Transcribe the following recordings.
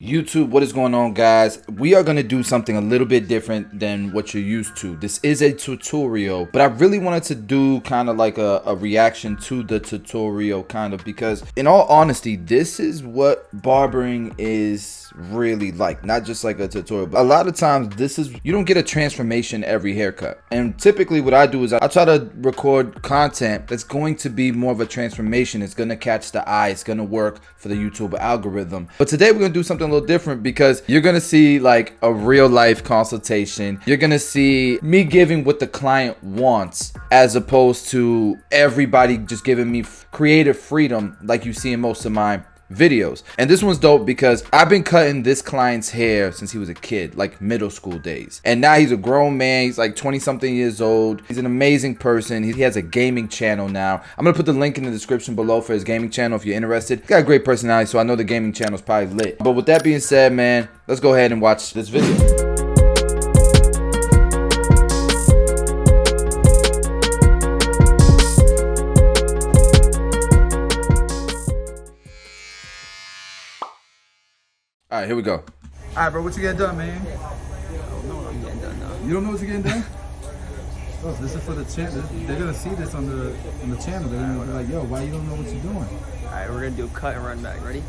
YouTube, what is going on, guys? We are going to do something a little bit different than what you're used to. This is a tutorial, but I really wanted to do kind of like a reaction to the tutorial, kind of, because in all honesty, this is what barbering is really like, not just like a tutorial. But a lot of times you don't get a transformation every haircut, and typically what I do is I try to record content that's going to be more of a transformation. It's going to catch the eye, it's going to work for the YouTube algorithm. But today we're going to do something a little different, because you're gonna see like a real life consultation. You're gonna see me giving what the client wants, as opposed to everybody just giving me creative freedom like you see in most of my videos. And this one's dope because I've been cutting this client's hair since he was a kid, like middle school days, and now he's a grown man. He's like 20 something years old. He's an amazing person. He has a gaming channel now. I'm gonna put the link in the description below for his gaming channel if you're interested. He's got a great personality, so I know the gaming channel is probably lit. But with that being said, man, let's go ahead and watch this video. All right, here we go. All right, bro, what you getting done, man? I don't know what I'm getting done now. You don't know what you're getting done? Oh, this is for the channel. They're gonna see this on the channel. They're gonna be like, yo, why you don't know what you're doing? All right, we're gonna do a cut and run back. Ready?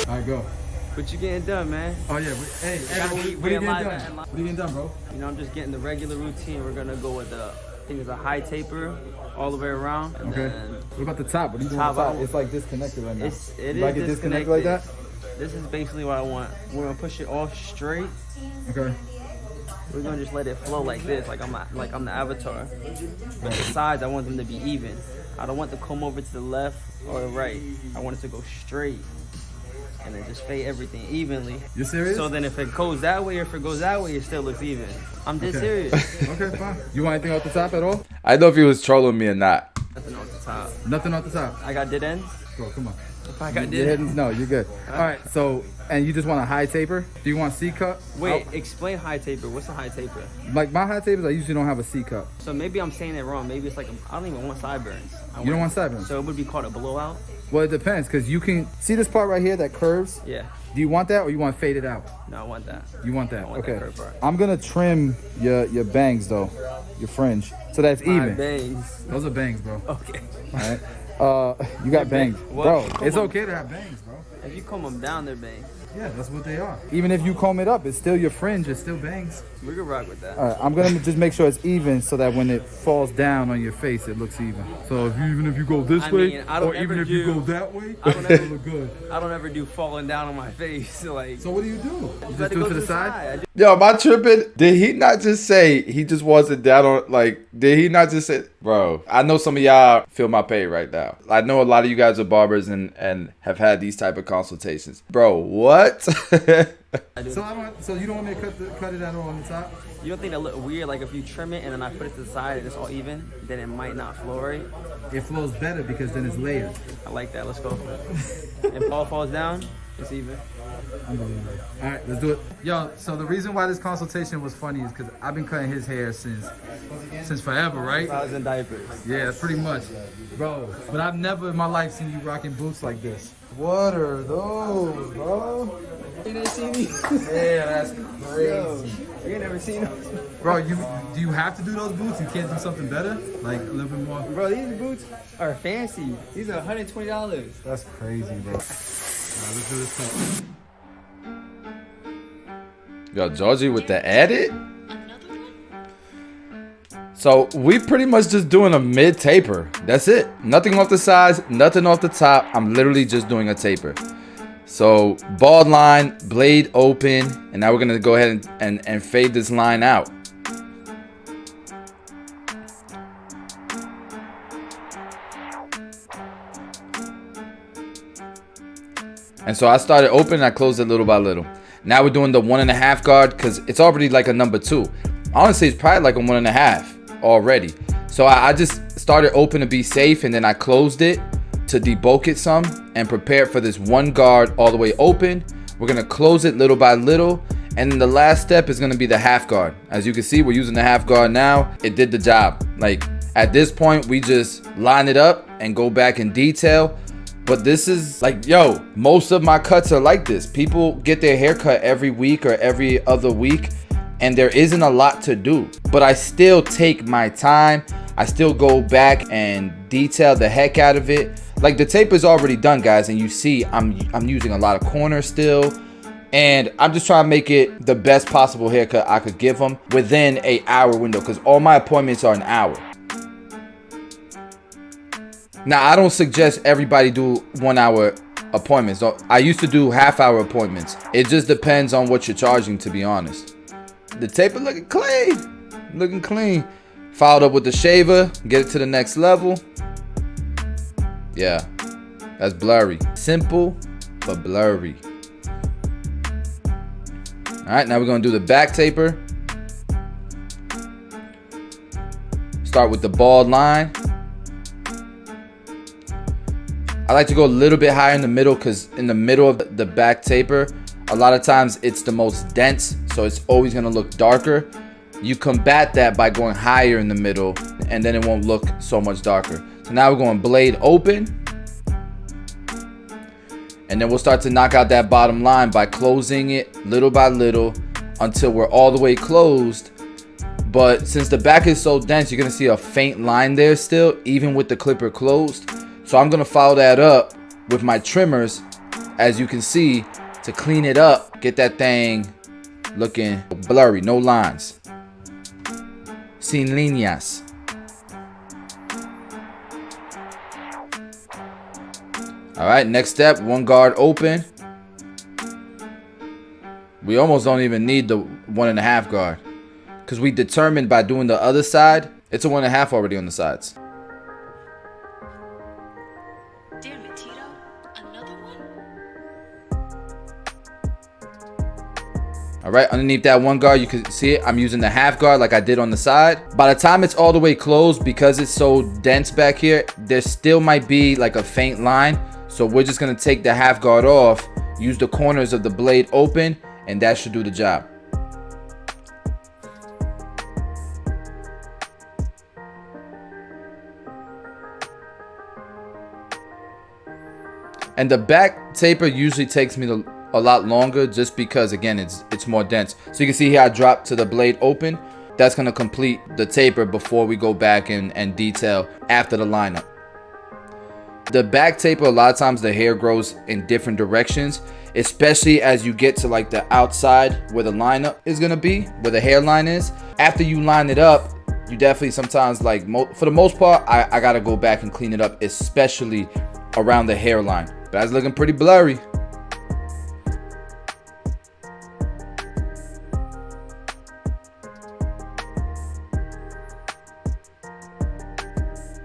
All right, go. What you getting done, man? Oh yeah, hey, what are you getting done? What are you getting done, bro? You know, I'm just getting the regular routine. We're gonna go with I think it's a high taper all the way around. And okay. Then what about the top? What are you doing on the top? It's like disconnected right now. It like it disconnected like that? This is basically what I want. We're gonna push it off straight. Okay. We're gonna just let it flow like this, like I'm the avatar. But the sides, I want them to be even. I don't want to comb over to the left or the right. I want it to go straight, and then just fade everything evenly. You serious? So then if it goes that way or if it goes that way, it still looks even. I'm dead serious. Okay, fine. You want anything off the top at all? I know if he was trolling me or not. Nothing off the top. Nothing off the top. I got dead ends. Bro, come on. If I got dead ends. No, you're good. All right, so, and you just want a high taper? Do you want C cut? Wait, explain high taper. What's a high taper? Like my high tapers, I usually don't have a C cut. So maybe I'm saying it wrong. Maybe it's like, I don't even want sideburns. You don't want sideburns? So it would be called a blowout? Well, it depends, because you can see this part right here that curves. Yeah. Do you want that, or you want faded out? No, I want that. You want that? I want okay. that curved part. I'm gonna trim your bangs though, your fringe, so that's even. Bangs. Those are bangs, bro. Okay. All right. You got bangs, bro. It's okay to have bangs, bro. If you comb them down, they're bangs. Yeah, that's what they are. Even if you comb it up, it's still your fringe. It's still bangs. We can rock with that. All right, I'm gonna just make sure it's even, so that when it falls down on your face, it looks even. So even if you go this way, or even if you go that way, it'll look good. I don't ever do falling down on my face. Like. So what do? You just do it to the side? Yo, am I tripping? Did he not just say he just wasn't down on, like, did he not just say, bro, I know some of y'all feel my pain right now. I know a lot of you guys are barbers and have had these type of consultations. Bro, what? So you don't want me to cut it at all on the top? You don't think that look weird? Like if you trim it and then I put it to the side and it's all even, then it might not flow right. It flows better because then it's layered. I like that. Let's go. If all falls down, it's even. Unbelievable. All right, let's do it. Yo, so the reason why this consultation was funny is because I've been cutting his hair since forever, right? I was in diapers. Yeah, pretty much. Bro, but I've never in my life seen you rocking boots like this. What are those, bro? You never seen these? Yeah, that's crazy. Yo, you ain't never seen them? Bro, do you have to do those boots? You can't do something better? Like a little bit more? Bro, these boots are fancy. These are $120. That's crazy, bro. All right, let's do this cut. Yo, Georgie with the edit? So we pretty much just doing a mid taper. That's it. Nothing off the sides, nothing off the top. I'm literally just doing a taper. So bald line, blade open, and now we're gonna go ahead and fade this line out. And so I started open and I closed it little by little. Now we're doing the 1.5 guard, because it's already like a number 2. Honestly, it's probably like a 1.5 already. So I just started open to be safe, and then I closed it to debulk it some and prepare for this 1 guard all the way open. We're gonna close it little by little, and then the last step is gonna be the half guard. As you can see, we're using the half guard now. It did the job. Like at this point, we just line it up and go back in detail. But this is like, yo, most of my cuts are like this. People get their hair cut every week or every other week, and there isn't a lot to do. But I still take my time. I still go back and detail the heck out of it. Like the tape is already done, guys, and you see I'm using a lot of corners still. And I'm just trying to make it the best possible haircut I could give them within an hour window, because all my appointments are an hour. Now, I don't suggest everybody do 1 hour appointments. I used to do half-hour appointments. It just depends on what you're charging, to be honest. The tape is looking clean. Looking clean. Followed up with the shaver. Get it to the next level. Yeah, that's blurry. Simple, but blurry. All right, now we're gonna do the back taper. Start with the bald line. I like to go a little bit higher in the middle, because in the middle of the back taper, a lot of times it's the most dense, so it's always gonna look darker. You combat that by going higher in the middle, and then it won't look so much darker. So now we're going blade open. And then we'll start to knock out that bottom line by closing it little by little until we're all the way closed. But since the back is so dense, you're going to see a faint line there still, even with the clipper closed. So I'm going to follow that up with my trimmers, as you can see, to clean it up, get that thing looking blurry, no lines. Sin líneas. All right, next step, one guard open. We almost don't even need the 1.5 guard, because we determined by doing the other side, it's a 1.5 already on the sides. Damn it, Tito. Another one? All right, underneath that one guard, you can see it. I'm using the half guard like I did on the side. By the time it's all the way closed, because it's so dense back here, there still might be like a faint line. So we're just gonna take the half guard off, use the corners of the blade open, and that should do the job. And the back taper usually takes me a lot longer, just because, again, it's more dense. So you can see here I dropped to the blade open. That's gonna complete the taper before we go back and detail after the lineup. The back taper, a lot of times the hair grows in different directions, especially as you get to like the outside where the lineup is gonna be, where the hairline is. After you line it up, you definitely sometimes, like for the most part, I gotta go back and clean it up, especially around the hairline. But that's looking pretty blurry.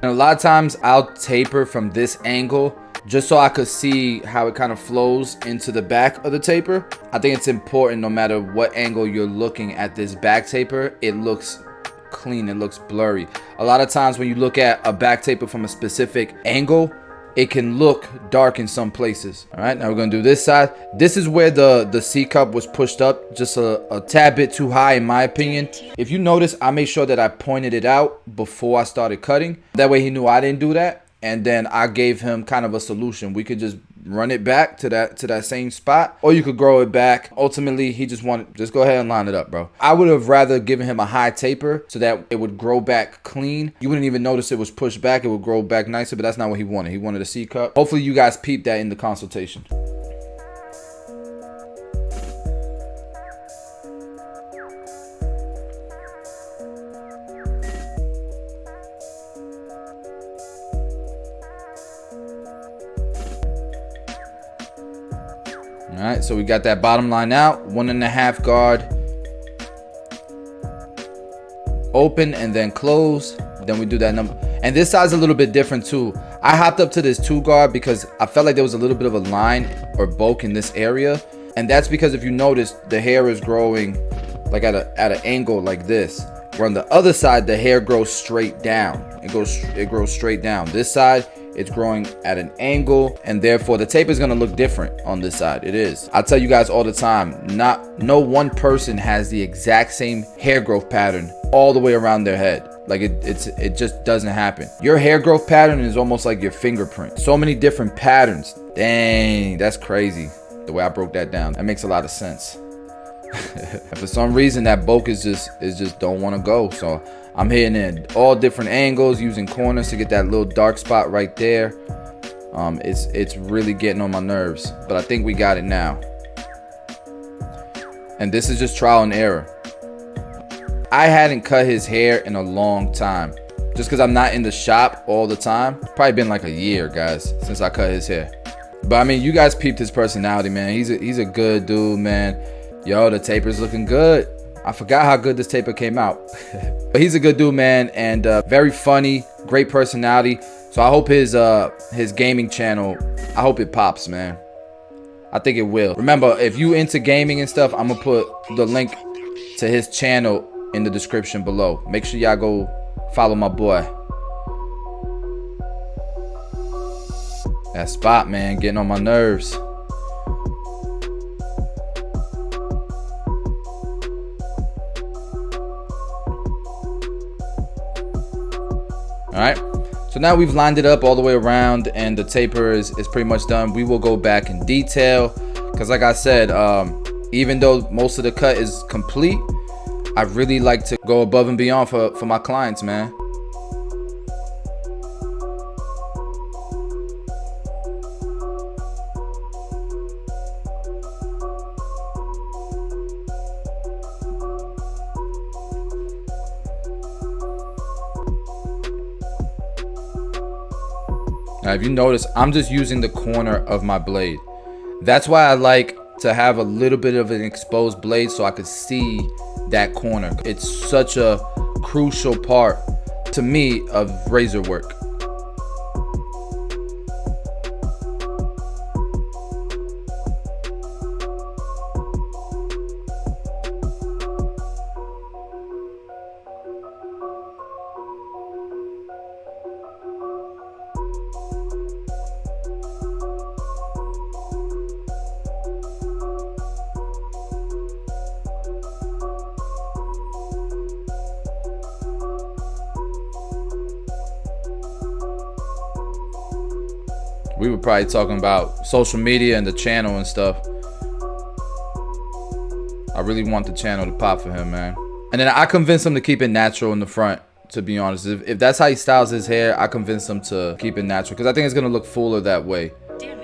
And a lot of times I'll taper from this angle just so I could see how it kind of flows into the back of the taper. I think it's important, no matter what angle you're looking at this back taper, it looks clean, it looks blurry. A lot of times when you look at a back taper from a specific angle, it can look dark in some places. All right, now we're gonna do this side. This is where the C cup was pushed up just a tad bit too high, in my opinion. If you notice, I made sure that I pointed it out before I started cutting. That way he knew I didn't do that. And then I gave him kind of a solution. We could just run it back to that same spot, or you could grow it back. Ultimately, he just wanted, just go ahead and line it up, bro. I would have rather given him a high taper so that it would grow back clean. You wouldn't even notice it was pushed back. It would grow back nicer, but that's not what he wanted. He wanted a C cut. Hopefully you guys peeped that in the consultation. All right, so we got that bottom line out, 1.5 guard open and then close. Then we do that number. And this side's a little bit different too. I hopped up to this 2 guard because I felt like there was a little bit of a line or bulk in this area. And that's because if you notice, the hair is growing like at an angle like this. Where on the other side, the hair grows straight down. It grows straight down. This side, it's growing at an angle, and therefore the tape is going to look different on this side. It is. I tell you guys all the time, no one person has the exact same hair growth pattern all the way around their head. Like it just doesn't happen. Your hair growth pattern is almost like your fingerprint. So many different patterns. Dang, that's crazy. The way I broke that down. That makes a lot of sense. And for some reason that bulk is just don't want to go. So I'm hitting in all different angles, using corners to get that little dark spot right there. It's really getting on my nerves, but I think we got it now. And this is just trial and error. I hadn't cut his hair in a long time, just because I'm not in the shop all the time. Probably been like a year, guys, since I cut his hair. But I mean, you guys peeped his personality, man. He's a good dude, man. Yo, the taper's looking good. I forgot how good this taper came out. But he's a good dude, man, and very funny, great personality. So I hope his gaming channel, I hope it pops, man. I think it will. Remember, if you into gaming and stuff, I'm gonna put the link to his channel in the description below. Make sure y'all go follow my boy. That spot, man, getting on my nerves. All right, so now we've lined it up all the way around and the taper is pretty much done. We will go back in detail because like I said, even though most of the cut is complete, I really like to go above and beyond for my clients, man. Now, if you notice, I'm just using the corner of my blade. That's why I like to have a little bit of an exposed blade so I could see that corner. It's such a crucial part to me of razor work. We were probably talking about social media and the channel and stuff. I really want the channel to pop for him, man. And then I convinced him to keep it natural in the front, to be honest. If that's how he styles his hair, I convinced him to keep it natural because I think it's going to look fuller that way,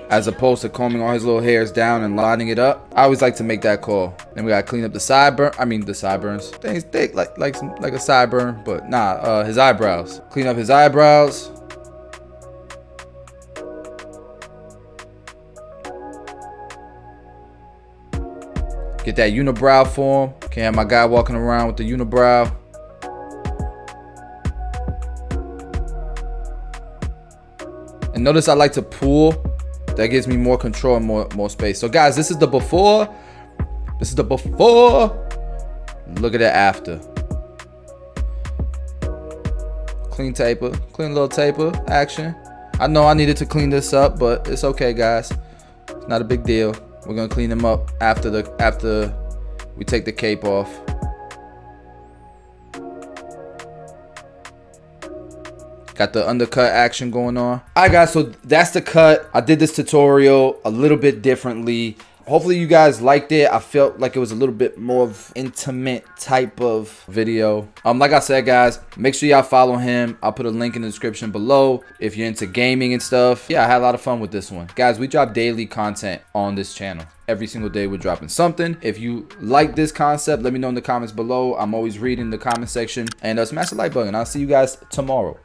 as opposed to combing all his little hairs down and lining it up. I always like to make that call. Then we got to clean up the the sideburns. Things thick like a sideburn, but nah, his eyebrows. Clean up his eyebrows. Get that unibrow for him. Can't have my guy walking around with the unibrow. And notice I like to pull. That gives me more control and more space. So guys, this is the before. This is the before. Look at the after. Clean taper. Clean little taper action. I know I needed to clean this up, but it's okay, guys. It's not a big deal. We're gonna clean them up after we take the cape off. Got the undercut action going on. Alright guys, so that's the cut. I did this tutorial a little bit differently. Hopefully you guys liked it. I felt like it was a little bit more of intimate type of video. Like I said, guys, make sure y'all follow him. I'll put a link in the description below if you're into gaming and stuff. Yeah, I had a lot of fun with this one. Guys, we drop daily content on this channel. Every single day we're dropping something. If you like this concept, let me know in the comments below. I'm always reading the comment section. And smash the like button. I'll see you guys tomorrow.